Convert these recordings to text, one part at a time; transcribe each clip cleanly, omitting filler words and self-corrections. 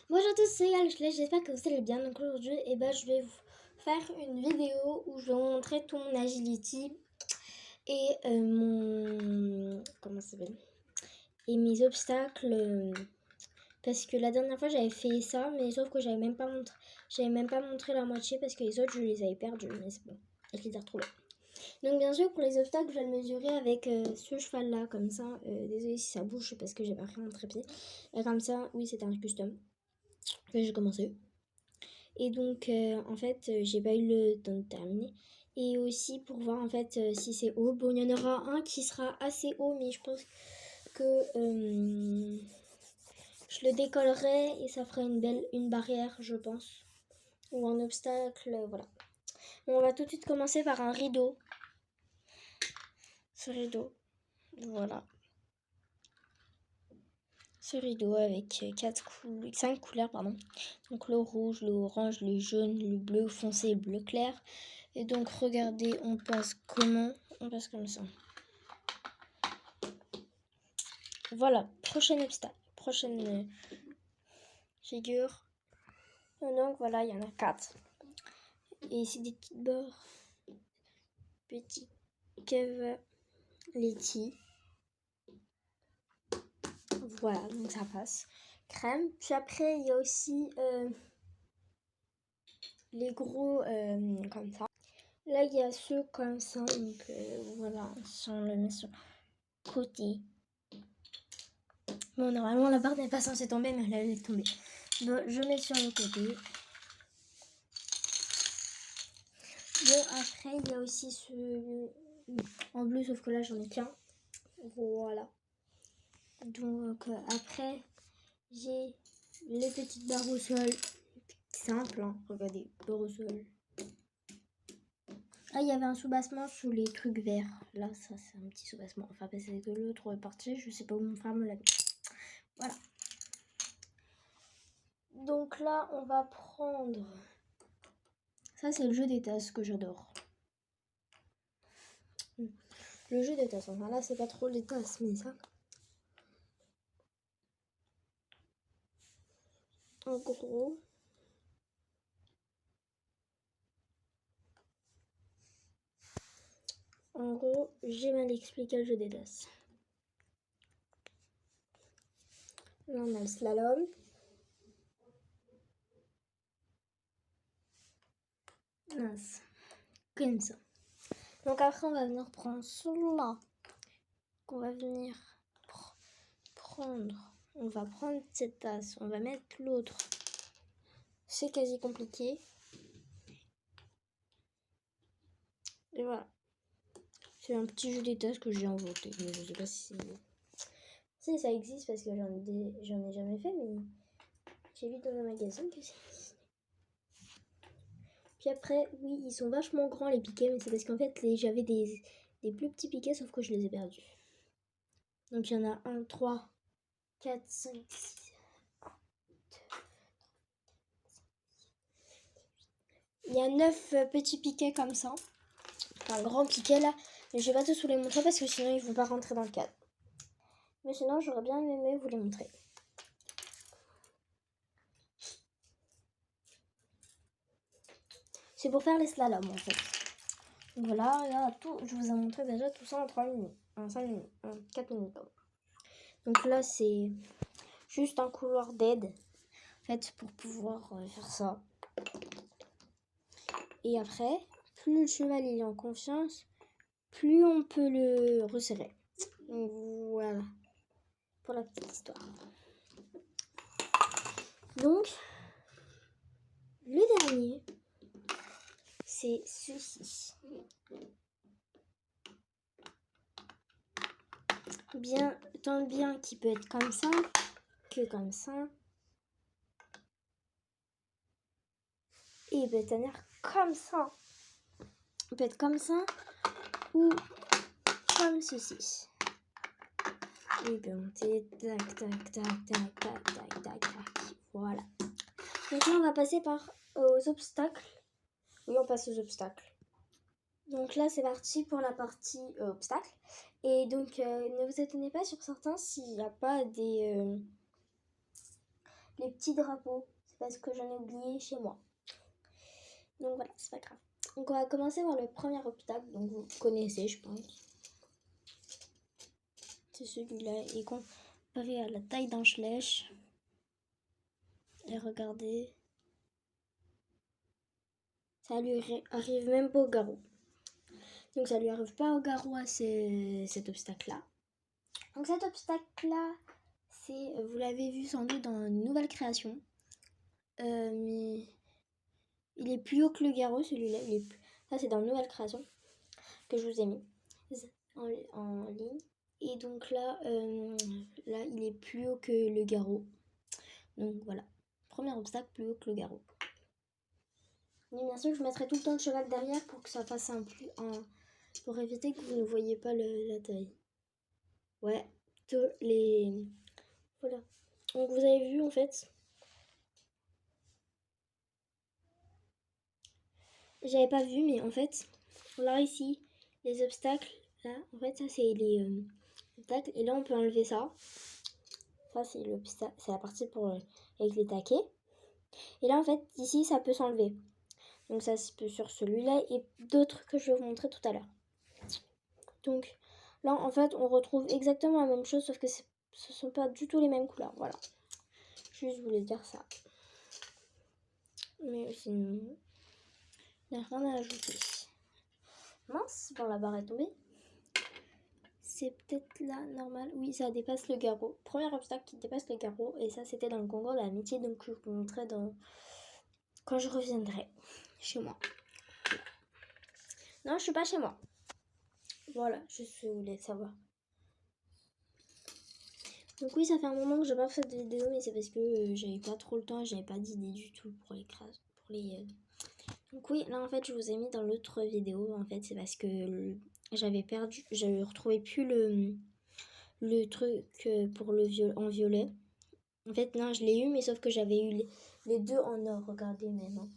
Bonjour à tous, c'est Yael, j'espère que vous allez bien. Donc aujourd'hui, je vais vous faire une vidéo où je vais vous montrer tout mon agility et mon... comment ça s'appelle, et mes obstacles. Parce que la dernière fois, j'avais fait ça, mais sauf que j'avais même pas montré la moitié parce que les autres, je les avais perdus. Mais c'est bon, je les ai retrouvés. Donc bien sûr, pour les obstacles, je vais le mesurer avec ce cheval-là, comme ça. Désolée si ça bouge, parce que j'ai pas pris mon trépied. Et comme ça, oui, c'est un custom. J'ai commencé. Et donc, en fait, j'ai pas eu le temps de terminer. Et aussi pour voir en fait si c'est haut. Bon, il y en aura un qui sera assez haut, mais je pense que je le décollerai et ça fera une barrière, je pense. Ou un obstacle, voilà. Bon, on va tout de suite commencer par un rideau. Ce rideau, voilà. Ce rideau avec 5 couleurs, pardon. Donc le rouge, le orange, le jaune, le bleu foncé, le bleu clair. Et donc regardez, on passe comment? On passe comme ça. Voilà, prochain obstacle, prochaine figure. Et donc voilà, il y en a 4. Et ici des petites bords. Petit Kev Letty. Voilà, donc ça passe. Crème. Puis après, il y a aussi les gros comme ça. Là, il y a ceux comme ça. Donc voilà, si on le met sur le côté. Bon, normalement, la barre n'est pas censée tomber, mais elle est tombée. Donc, je mets sur le côté. Bon, après, il y a aussi ce en bleu, sauf que là, j'en ai qu'un. Voilà. Donc, après, j'ai les petites barres au sol. Simple, hein. Regardez, barres au sol. Ah, il y avait un soubassement sous les trucs verts. Là, ça, c'est un petit soubassement. Enfin, parce que l'autre partie, je sais pas où mon frère me l'a mis. Voilà. Donc là, on va prendre... Ça, c'est le jeu des tasses que j'adore. Le jeu des tasses. Enfin, là, c'est pas trop les tasses, mais ça... En gros, j'ai mal expliqué le jeu des tasses. Là, on a le slalom. Mince. Comme ça. Donc après, on va venir prendre cela. On va venir prendre. On va prendre cette tasse. On va mettre l'autre. C'est quasi compliqué. Et voilà. C'est un petit jeu des tasses que j'ai inventé. Mais je sais pas si si ça existe parce que j'en ai jamais fait, mais j'ai vu dans un magasin que ça existe. Puis après, oui, ils sont vachement grands les piquets, mais c'est parce qu'en fait, j'avais des plus petits piquets, sauf que je les ai perdus. Donc il y en a 1, 3, 4, 5, 6. Il y a 9 petits piquets comme ça. Enfin, grand piquet là. Mais je vais pas tous vous les montrer parce que sinon ils vont pas rentrer dans le cadre. Mais sinon, j'aurais bien aimé vous les montrer. C'est pour faire les slaloms en fait. Donc voilà, regarde tout. Je vous ai montré déjà tout ça en 3 minutes. En 5 minutes. En 4 minutes, pardon. Donc là, c'est juste un couloir d'aide. En fait, pour pouvoir faire ça. Et après, plus le cheval il est en confiance, plus on peut le resserrer. Donc voilà. Pour la petite histoire. Donc, le dernier, c'est ceci. Bien, tant bien qu'il peut être comme ça, que comme ça. Et il peut être comme ça. Il peut être comme ça ou comme ceci. Et il peut monter, tac, tac, tac, tac, tac, tac, tac, tac. Voilà. Maintenant, on va passer aux obstacles. Oui, on passe aux obstacles. Donc là, c'est parti pour la partie obstacles. Et donc, ne vous étonnez pas sur certains s'il n'y a pas les petits drapeaux. C'est parce que j'en ai oublié chez moi. Donc voilà, c'est pas grave. Donc on va commencer par le premier obstacle. Donc vous connaissez, je pense. C'est celui-là. Et comparé à la taille d'un schlech. Et regardez. Ça lui arrive même pas au garrot. Donc ça lui arrive pas au garrot à cet obstacle-là. Donc cet obstacle-là, c'est, vous l'avez vu sans doute dans une nouvelle création. Mais il est plus haut que le garrot, celui-là. Ça, c'est dans une nouvelle création que je vous ai mis en ligne. Et donc là, il est plus haut que le garrot. Donc voilà. Premier obstacle, plus haut que le garrot. Mais bien sûr, je mettrai tout le temps le cheval derrière pour que ça fasse pour éviter que vous ne voyez pas la taille. Ouais, voilà. Donc vous avez vu en fait. J'avais pas vu, mais en fait, là ici, les obstacles, là, en fait, ça c'est les obstacles. Et là, on peut enlever ça. Ça, c'est la partie avec les taquets. Et là, en fait, ici, ça peut s'enlever. Donc ça se peut sur celui-là et d'autres que je vais vous montrer tout à l'heure. Donc là, en fait, on retrouve exactement la même chose, sauf que ce ne sont pas du tout les mêmes couleurs. Voilà. Juste, je voulais dire ça. Mais sinon, il n'y a rien à ajouter. Mince, bon, la barre est tombée. C'est peut-être là, normal. Oui, ça dépasse le garrot. Premier obstacle qui dépasse le garrot. Et ça, c'était dans le concours de l'amitié. Donc, je vous montrerai quand je reviendrai chez moi. Non, je suis pas chez moi. Voilà, je voulais savoir. Donc oui, ça fait un moment que j'ai pas fait de vidéo, mais c'est parce que j'avais pas trop le temps, j'avais pas d'idée du tout pour les Donc oui, là en fait, je vous ai mis dans l'autre vidéo. En fait, c'est parce que j'avais retrouvé plus le truc pour en violet. En fait, non, je l'ai eu, mais sauf que j'avais eu les deux en or. Regardez maintenant.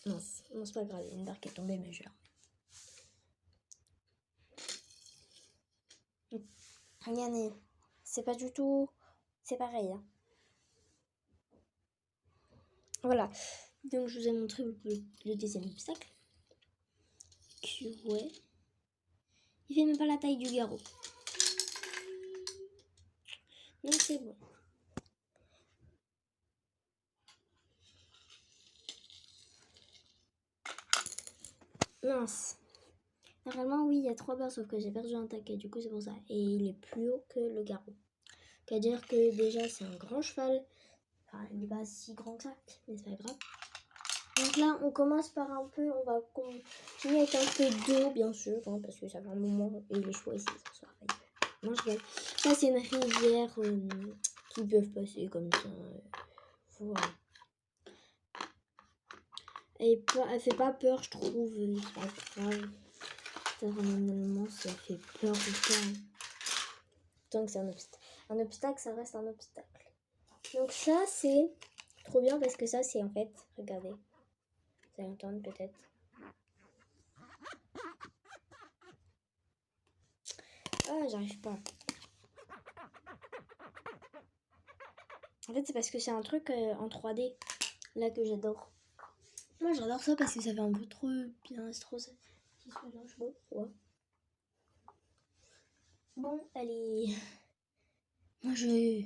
Non, c'est pas grave, une dark est tombée, mais je regardez, c'est pas du tout... C'est pareil. Hein. Voilà. Donc, je vous ai montré le deuxième obstacle. Ouais. Il fait même pas la taille du garrot. Donc, c'est bon. Mince. Normalement, oui, il y a 3 barres, sauf que j'ai perdu un taquet. Du coup, c'est pour ça. Et il est plus haut que le garrot. C'est-à-dire que déjà, c'est un grand cheval. Enfin, il n'est pas si grand que ça, mais c'est pas grave. Donc là, on commence par un peu, on va continuer avec un peu d'eau, bien sûr, hein, parce que ça fait un moment, et les chevaux ici, ce soir. Non, je vais. Ça, c'est une rivière qui peuvent passer comme ça. Voilà. Elle fait pas peur, je trouve. C'est pas grave. Normalement, ça fait peur ou pas. Tant que c'est un obstacle. Un obstacle, ça reste un obstacle. Donc ça, c'est trop bien parce que ça, c'est en fait, regardez. Vous allez entendre peut-être. Ah, j'arrive pas. En fait, c'est parce que c'est un truc en 3D, là, que j'adore. Moi, j'adore ça parce que ça fait un peu trop bien, c'est trop ça. Ouais. Bon, allez. Moi, je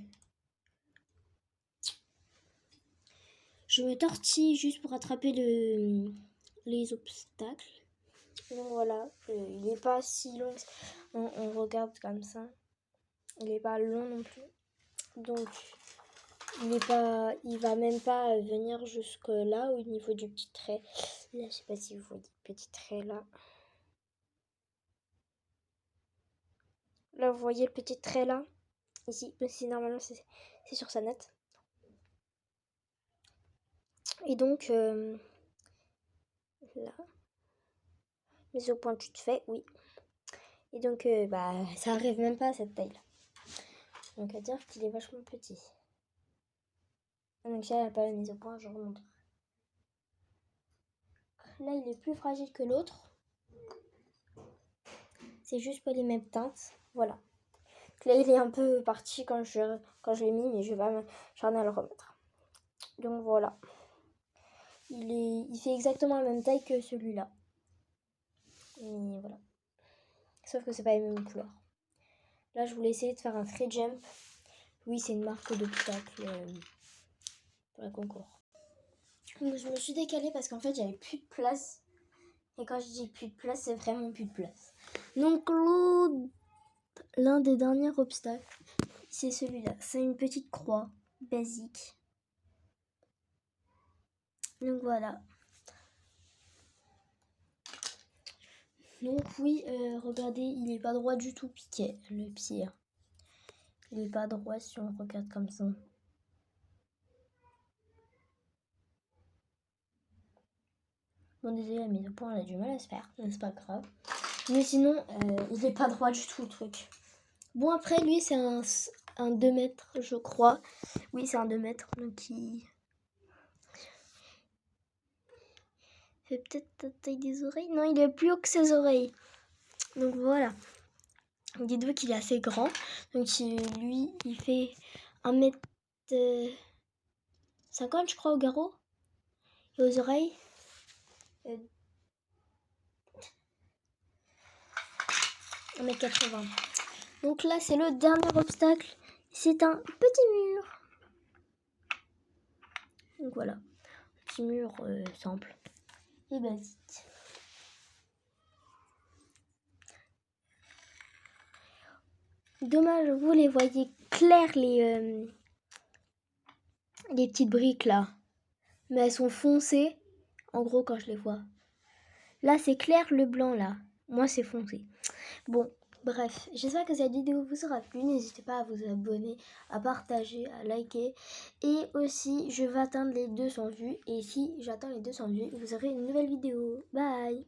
me tortille juste pour attraper les obstacles. Donc voilà, il n'est pas si long. On regarde comme ça. Il n'est pas long non plus. Donc, il va même pas venir jusque là au niveau du petit trait. Là, je sais pas si vous voyez le petit trait là. Là, vous voyez le petit trait là. Ici, normalement c'est sur sa note. Et donc, là. Mais au point tu te fais, oui. Et donc, ça arrive même pas à cette taille là. Donc, à dire qu'il est vachement petit. Donc, ça, il n'a pas la mise au point, je remonte. Là, il est plus fragile que l'autre. C'est juste pas les mêmes teintes. Voilà. Là, il est un peu parti quand je l'ai mis, mais je vais pas m'acharner à le remettre. Donc voilà. Il fait exactement la même taille que celui-là. Et voilà. Sauf que c'est pas les mêmes couleurs. Là, je voulais essayer de faire un free jump. Oui, c'est une marque d'obstacle pour le concours. Donc, je me suis décalée parce qu'en fait, j'avais plus de place. Et quand je dis plus de place, c'est vraiment plus de place. Donc, l'un des derniers obstacles, c'est celui-là. C'est une petite croix basique. Donc, voilà. Donc, oui, regardez, il est pas droit du tout, Piqué, le pied. Il est pas droit si on regarde comme ça. Bon, désolé, la mise au point, elle a du mal à se faire, mais c'est pas grave. Mais sinon, il est pas droit du tout, le truc. Bon, après, lui, c'est un 2 mètres, je crois. Oui, c'est un 2 mètres, donc il fait peut-être la taille des oreilles. Non, il est plus haut que ses oreilles. Donc, voilà. Dites-vous qu'il est assez grand. Donc, lui, il fait 1m50, je crois, au garrot. Et aux oreilles. 1m80. Donc là, c'est le dernier obstacle. C'est un petit mur. Donc voilà. Petit mur simple et basique. Dommage, vous les voyez claires, les petites briques là. Mais elles sont foncées. En gros, quand je les vois. Là, c'est clair le blanc là. Moi, c'est foncé. Bon, bref. J'espère que cette vidéo vous aura plu. N'hésitez pas à vous abonner, à partager, à liker. Et aussi, je vais atteindre les 200 vues. Et si j'atteins les 200 vues, vous aurez une nouvelle vidéo. Bye!